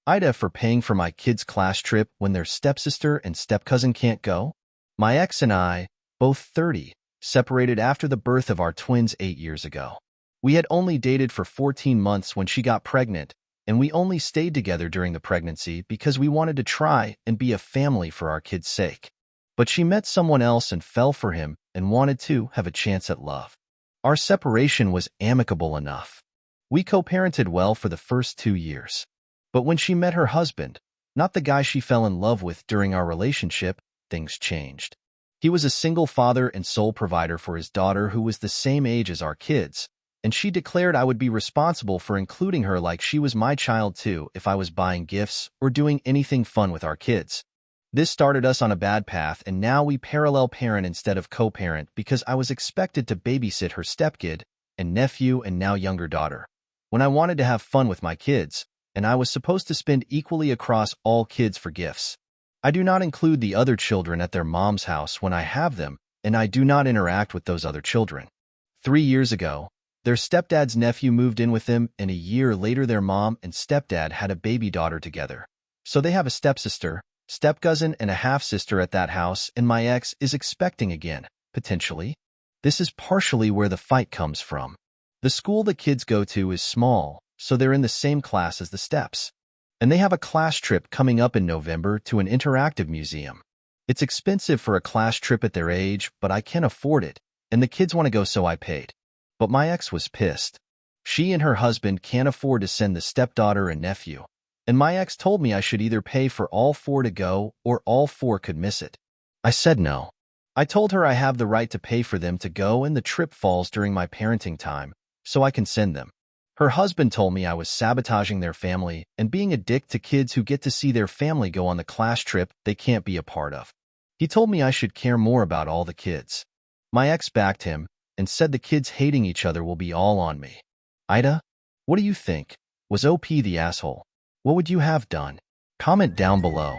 AITA for paying for my kids' class trip when their stepsister and stepcousin can't go. My ex and I, both 30, separated after the birth of our twins 8 years ago. We had only dated for 14 months when she got pregnant, and we only stayed together during the pregnancy because we wanted to try and be a family for our kids' sake. But she met someone else and fell for him and wanted to have a chance at love. Our separation was amicable enough. We co-parented well for the first 2 years. But when she met her husband, not the guy she fell in love with during our relationship, things changed. He was a single father and sole provider for his daughter who was the same age as our kids, and she declared I would be responsible for including her like she was my child too if I was buying gifts or doing anything fun with our kids. This started us on a bad path, and now we parallel parent instead of co-parent because I was expected to babysit her stepkid and nephew and now younger daughter. When I wanted to have fun with my kids, and I was supposed to spend equally across all kids for gifts. I do not include the other children at their mom's house when I have them, and I do not interact with those other children. 3 years ago, their stepdad's nephew moved in with them, and a year later their mom and stepdad had a baby daughter together. So they have a stepsister, stepcousin, and a half-sister at that house, and my ex is expecting again, potentially. This is partially where the fight comes from. The school the kids go to is small, so they're in the same class as the steps. And they have a class trip coming up in November to an interactive museum. It's expensive for a class trip at their age, but I can afford it, and the kids want to go, so I paid. But my ex was pissed. She and her husband can't afford to send the stepdaughter and nephew. And my ex told me I should either pay for all 4 to go or all 4 could miss it. I said no. I told her I have the right to pay for them to go and the trip falls during my parenting time, so I can send them. Her husband told me I was sabotaging their family and being a dick to kids who get to see their family go on the class trip they can't be a part of. He told me I should care more about all the kids. My ex backed him and said the kids hating each other will be all on me. AITA, what do you think? Was OP the asshole? What would you have done? Comment down below.